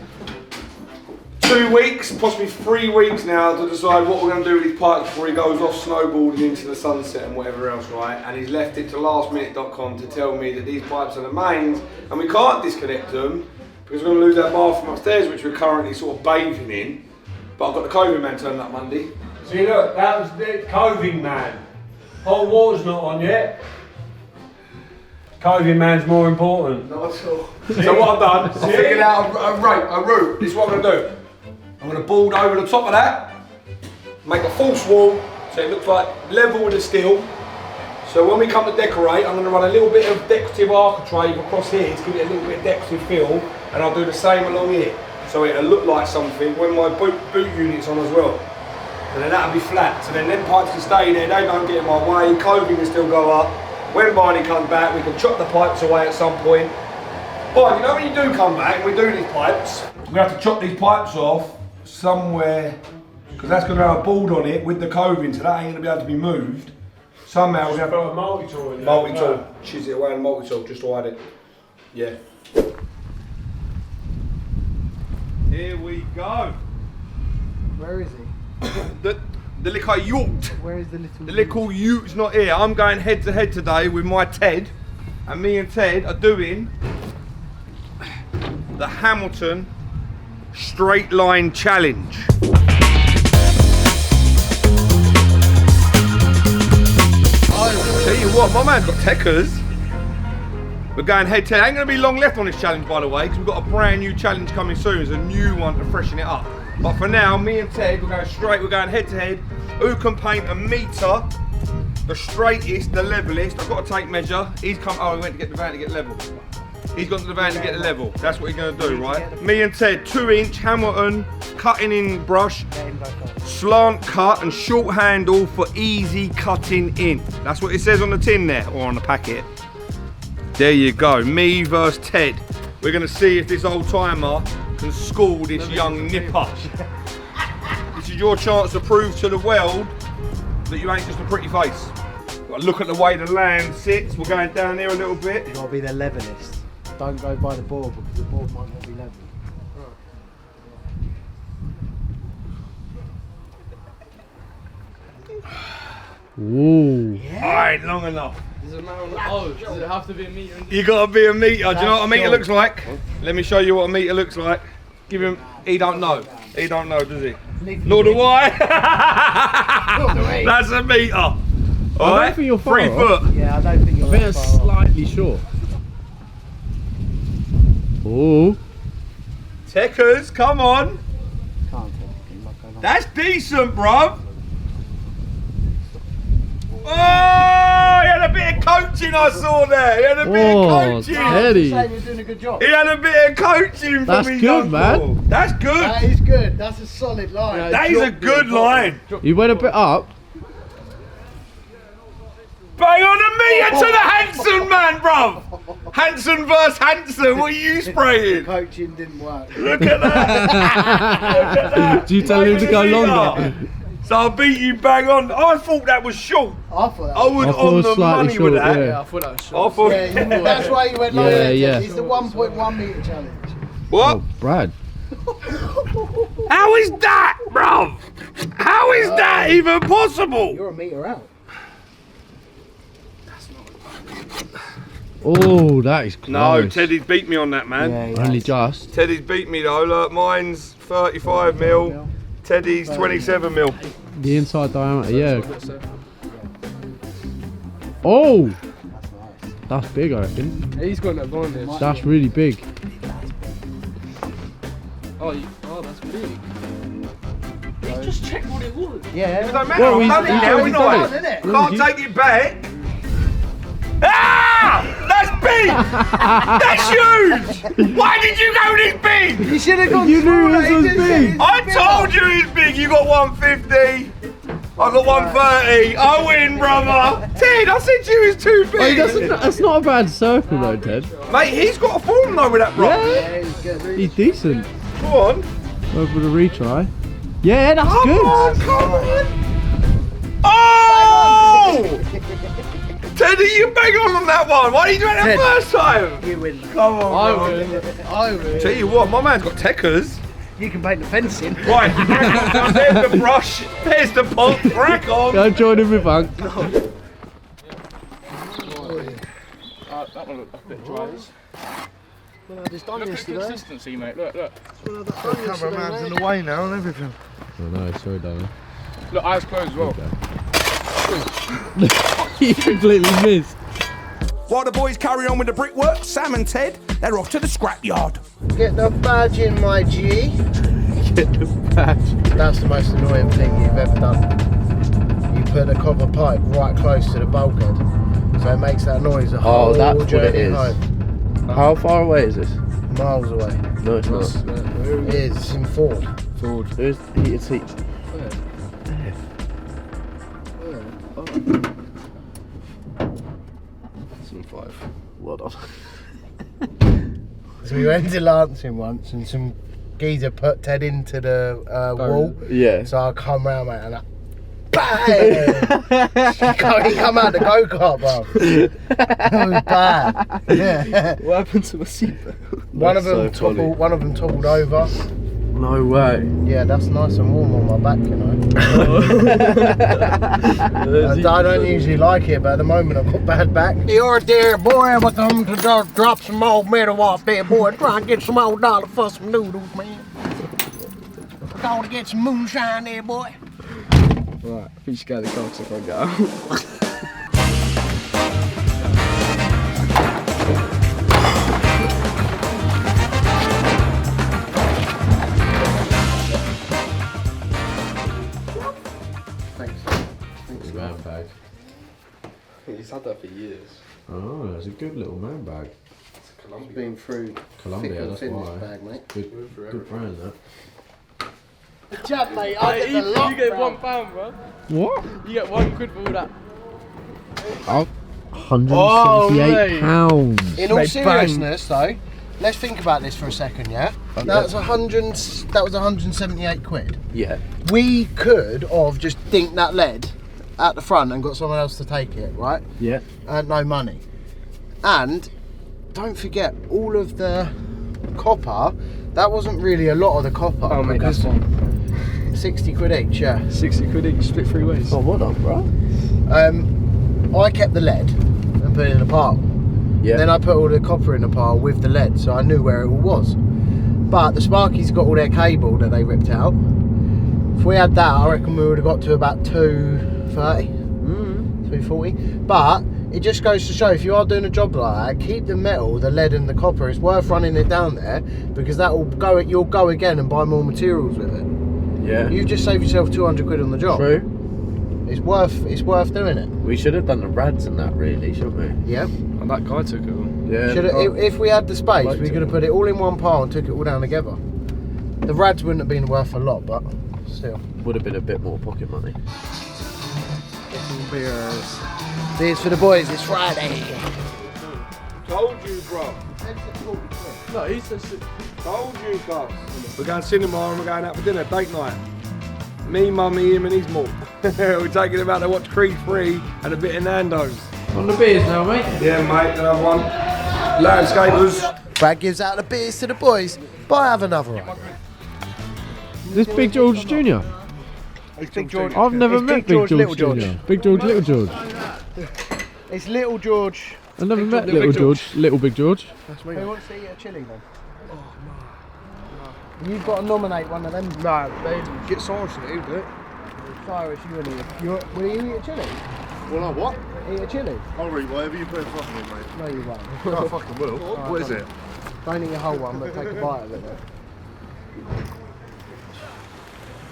2 weeks, possibly 3 weeks now, to decide what we're going to do with these pipes before he goes off snowboarding into the sunset and whatever else, right? And he's left it to lastminute.com to tell me that these pipes are the mains, and we can't disconnect them because we're going to lose our bathroom upstairs, which we're currently sort of bathing in. But I've got the COVID man turning up Monday. See, look, that was the COVID man. Hot water's not on yet. COVID man's more important. Not at all. So what I've done, I've figured out a route. This is what I'm going to do. I'm going to board over the top of that, make a false wall so it looks like level with the steel. So when we come to decorate, I'm going to run a little bit of decorative architrave across here to give it a little bit of decorative feel, and I'll do the same along here. So it'll look like something when my boot unit's on as well. And then that'll be flat. So then them pipes can stay there, they don't get in my way, coving can still go up. When Barney comes back, we can chop the pipes away at some point. But you know when you do come back and we do these pipes, we have to chop these pipes off somewhere, because that's going to have a board on it with the coving, so that ain't going to be able to be moved. Somehow we're going to have a multi-tool in there. Multi-tool, chisel it away and multi-tool just to hide it. Yeah. Here we go. Where is he? The little ute. Where is the little The little ute's not here. I'm going head to head today with my Ted, and me and Ted are doing the Hamilton Straight Line Challenge. Tell you what, my man's got techers. We're going head to head. Ain't gonna be long left on this challenge, by the way, because we've got a brand new challenge coming soon. There's a new one to freshen it up. But for now, me and Ted, we're going straight. We're going head to head. Who can paint a metre the straightest, the levelest? I've got to take measure. He's come. Oh, he went to get the van to get level. He's gone to the van to get the level. That's what he's going to do, right? Me and Ted, 2-inch Hamilton cutting in brush, slant cut and short handle for easy cutting in. That's what it says on the tin there, or on the packet. There you go, me versus Ted. We're going to see if this old timer can school this young nipper. This is your chance to prove to the world that you ain't just a pretty face. Got to look at the way the land sits. We're going down here a little bit. You've got to be the levelist. Don't go by the board because the board might not be level. Whoa. Alright, long enough. Does it have to be a metre? You gotta be a metre. Do you know what a metre looks like? Let me show you what a metre looks like. Give him. He don't know. He don't know, does he? Nor do I. That's a metre. I don't think you're far 3 off. foot. Yeah, I don't think you're I think it's slightly short. Oh. Techers, come on. Can't take it. That's decent, bruv. Oh, he had a bit of coaching I saw there. He had a bit of coaching. Teddy. He was doing a good job. He had a bit of coaching That's from his good, uncle. man. That's good. That is good. That's a solid line. Yeah, That is a good line. You went a bit up. Bang on a metre to the Hanson man, bruv. Hanson versus Hanson. What are you spraying? Coaching didn't work. Look at that. Look at that. Do you tell him to go longer? So I beat you bang on. I thought that was short. I thought that I was I thought it on was the slightly money short, with that. yeah. I thought that was I short. thought, that's why you went lower. Yeah, yeah. It's the 1.1 metre challenge. What? Oh, Brad. How is that, bruv? How is that even possible? You're a metre out. Oh, that is close. No, Teddy's beat me on that, man. Yeah, Only just. Teddy's beat me though. Look, mine's 35 mil. Teddy's 27 mil. The inside diameter, yeah. Oh! That's big, I reckon. He's got an advantage. That's really big. Oh, that's big. He just checked what it was. Yeah. It don't matter. Well, I've done it he's now, already haven't done I? it. Can't take it back. Ah! That's big! That's huge! Why did you go this big? You should have gone You knew smaller. this was big. I told you he's big. You got 150. I got 130. I win, brother. Ted, I said you was too big. Hey, that's not a bad circle though, Ted. Mate, he's got a form though with that rock. Yeah, he's good. He's decent. Go on. Go for the retry. Yeah, that's Come good. on, come on. Oh! Teddy, you bang on that one. Why did you do it the first time? You win. Come on, I win. Tell you what, my man's got techers. You can paint the fencing. Right, there's the brush, there's the pot, crack on. Go join him with Hank. That one looked a bit dry. Well, I just done Look at the yesterday. consistency, mate. Look. The cameraman's in the way now and everything. Oh no, sorry, darling. Look, eyes closed as well. He completely missed. While the boys carry on with the brickwork, Sam and Ted, they're off to the scrapyard. Get the badge in, my G. Get the badge. That's the most annoying thing you've ever done. You put a copper pipe right close to the bulkhead, so it makes that noise the whole that's what journey it is. home. How far away is this? Miles away. No, it's not. It is. It's in Ford. Where's the heated seat? C5. Well done. So we went to Lancing once, and some geezer put Ted into the wall. Yeah. So I come round, mate, and bang! He come out the go-kart, bro. That was bad. Yeah. What happened to my seatbelt? One of them toppled over. No way. Yeah, that's nice and warm on my back, you know. I don't usually like it, but at the moment I've got bad back. You're there, boy, with them to drop some more metal off there, boy. Try and get some old dollar for some noodles, man. Gotta get some moonshine there, boy. Right, I think you should go to the car because I can't get out. Man bag. He's had that for years. Oh, it's a good little man bag. It's been through Columbia, that's thick and why. thin, this bag, mate. Good brand, that. Good job, mate. I get the lot, You get bro. £1, bro. What? You get £1 for all that. Oh, £178. In all seriousness, though, let's think about this for a second, yeah? That was 178 quid. Yeah. We could have just dinked that lead at the front and got someone else to take it, right? Yeah. No money. And don't forget, all of the copper, that wasn't really a lot of the copper. Oh mate, that's fine. 60 quid each, yeah. 60 quid each, split 3 ways. Oh, what up, bro? I kept the lead and put it in a pile. Yeah. Then I put all the copper in a pile with the lead, so I knew where it all was. But the Sparkies got all their cable that they ripped out. If we had that, I reckon we would have got to about 230, 240. But it just goes to show, if you are doing a job like that, keep the metal, the lead and the copper. It's worth running it down there, because that will go. You'll go again and buy more materials with it. Yeah. You've just saved yourself 200 quid on the job. True. It's worth doing it. We should have done the rads and that, really, shouldn't we? Yeah. And that guy took it all. Yeah. If we had the space, we could have put it all in one pile and took it all down together. The rads wouldn't have been worth a lot, but still. Would have been a bit more pocket money. Getting beers. Beers for the boys, it's Friday. Told you, bro. No, he says. Told you, guys. We're going cinema and we're going out for dinner, date night. Me, mummy, him and his mum. We're taking him out to watch Creed 3 and a bit of Nando's. On the beers now, mate? Yeah, mate, gonna have one. Landscapers. Brad gives out the beers to the boys, but I have another one. This Big George Jr. Big George. I've never It's met Big Big George, George Little Jr. George. Big George, Little George. It's Little George. I've never met Little George. Little Big George. That's me. Who wants to eat a chili then? Oh, no. You've got to nominate one of them. No, they get Cyrus to do it. Cyrus, you wouldn't eat it. Will you eat a chili? Well, I what? Eat a chili? I'll eat whatever you put in front of me, mate. No, you won't. I fucking will. What is it? Don't eat a whole one, but take a bite of it.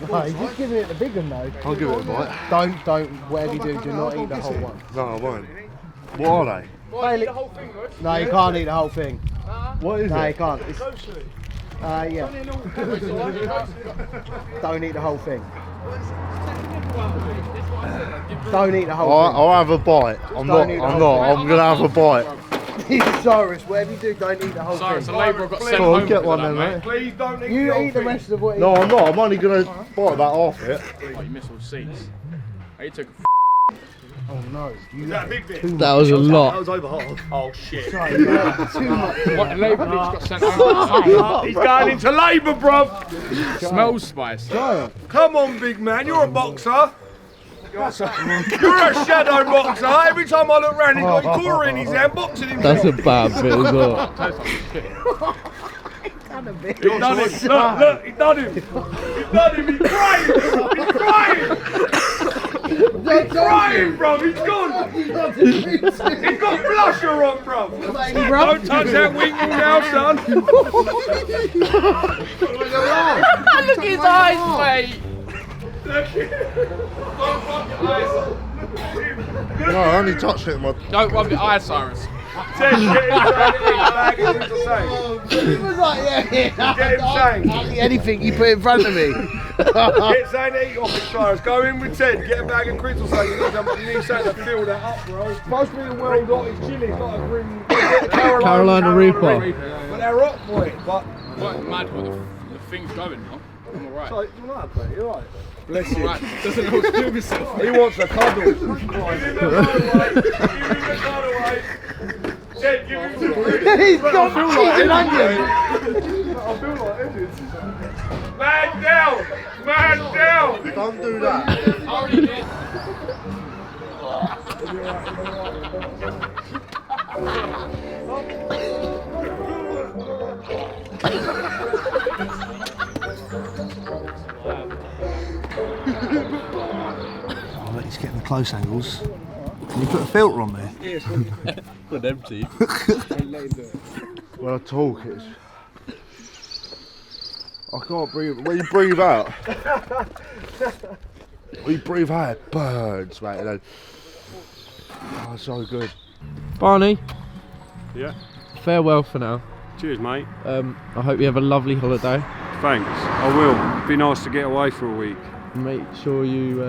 No, you're just giving it the big one though. I'll give it a bite. Don't, whatever you do not eat the whole one. No, I won't. What are they? No, you can't eat the whole thing. What is No, it? you can't. It's, yeah. Don't eat the whole thing. Don't eat the whole thing. I'll have a bite. I'm gonna have a bite. Cyrus, whatever you do, don't eat the whole Cyrus, thing. a labourer got sent Cool, home get for one that, then, mate. mate. Please don't eat You the whole eat the thing. rest of what you No, I'm not. I'm only gonna bite about half it. Oh, you missed all the seats. He took a Oh no. Is that a big bit? That was a lot. That was over half. Oh shit. Sorry, too much. What, the labourer got sent home? He's going into labour, bruv. Smells spice. Come on, big man. You're a boxer. You're a shadow boxer. Every time I look round, he's got his core in his hand, boxing himself. That's a bad bit as well. He's done him. Look, he's done him. He's done him. He's crying. He's crying. He's crying, bruv. He's gone. He's got blusher on, bruv. Don't touch that winkle now, son. Look at his eyes, mate. No, I only touched it in my. Don't rub your eyes, Cyrus. Ted, get him bag of Crystal Sage. He was like, yeah. Get him Shane. I'll eat anything you put in front of me. Get Zane to eat off his Cyrus. Go in with Ted. Get a bag of Crystal Sage. You need something to fill that up, bro. It's supposed to be a well-dotted chili, not a grim Carolina Reaper. But they're rock, boy. But Quite mad with the thing's going now. I'm alright. you're right, mate. You're right. Bless you. Alright. Doesn't know what to do with himself. He wants a cuddle. Give him the cutaway. Ted, give him some fruit. He's got cheese and onion. I feel like Edwards. Man down! Man down! Don't do that. Already did. Oh, look, he's getting the close angles. Can you put a filter on there? But empty. When I talk, it's. I can't breathe. When you breathe out, when you breathe out, it burns, mate. And then, oh, so good. Barney, Yeah. farewell for now. Cheers, mate. I hope you have a lovely holiday. Thanks. I will. Be nice to get away for a week. Make sure you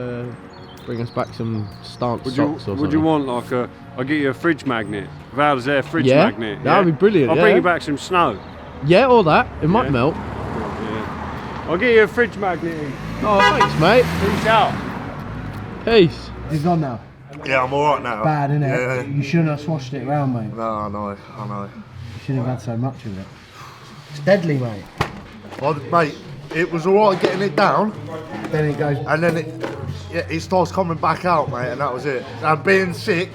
Bring us back some stance Would socks or something. Would you want like a? I'll get you a fridge magnet. Val's there, fridge Yeah, magnet. that'd be brilliant, I'll bring yeah. you back some snow. Yeah, or that. It might Yeah. melt. Yeah. I'll get you a fridge magnet. Oh, thanks, mate. Peace out. Peace. He's gone now. Yeah, I'm alright now. Bad, innit? Yeah. You shouldn't have swashed it around, mate. No, I know. You shouldn't have had so much of it. It's deadly, mate. Well, mate, it was alright getting it down. Then it goes. And then it starts coming back out, mate, and that was it. And being sick,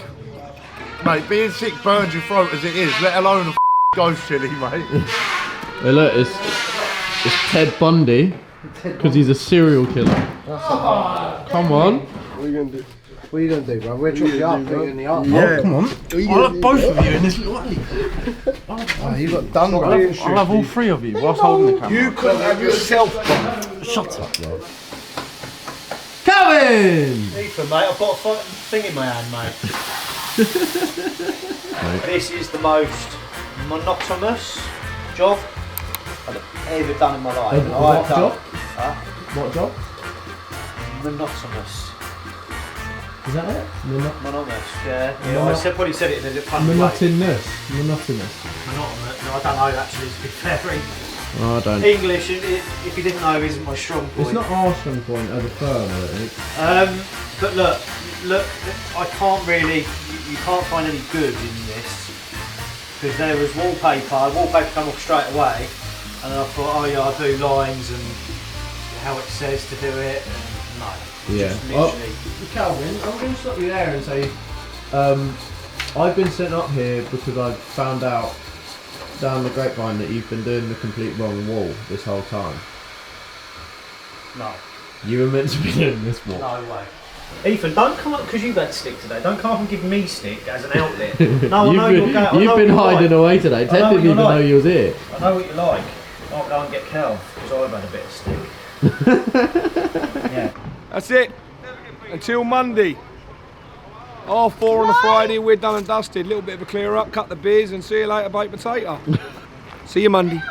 mate, being sick burns your throat as it is, let alone a ghost chili, mate. Hey, look, it's Ted Bundy because he's a serial killer. Come on. What are you going to do? What are you going to do, bro? We're trying to up in the arm. Oh, come on. I'll have both of you in this little alley. Oh, you got done, bro. I'll have all three of you whilst holding the camera. You couldn't have yourself done. Shut up, bro. Calvin! Ethan, mate, I've got a thing in my hand, mate. This is the most monotonous job I've ever done in my life. What job? Huh? What job? Monotonous. Is that it? Monotonous, yeah. I probably said it in a funny way. Monotonous. Monotonous. No, I don't know actually, to be fair. Oh, I don't. English, if you didn't know, isn't my strong point. It's not our strong point as a firm, I don't think. But look, I can't really, you can't find any good in this. Because there was wallpaper come off straight away. And I thought, oh yeah, I'll do lines and how it says to do it. And no. Yeah. Just literally. Calvin, I'm going to stop you there and say, I've been sent up here because I found out down the grapevine that you've been doing the complete wrong wall this whole time. No. You were meant to be doing this wall. No way. Ethan, don't come up because you've had stick today. Don't come up and give me stick as an outlet. No, You've been hiding away today. Ted didn't even know you was here. I know what you like. I'll go and get Cal because I've had a bit of stick. Yeah. That's it. Until Monday. 4:30 on a Friday, we're done and dusted. Little bit of a clear up, cut the beers and see you later, baked potato. See you Monday.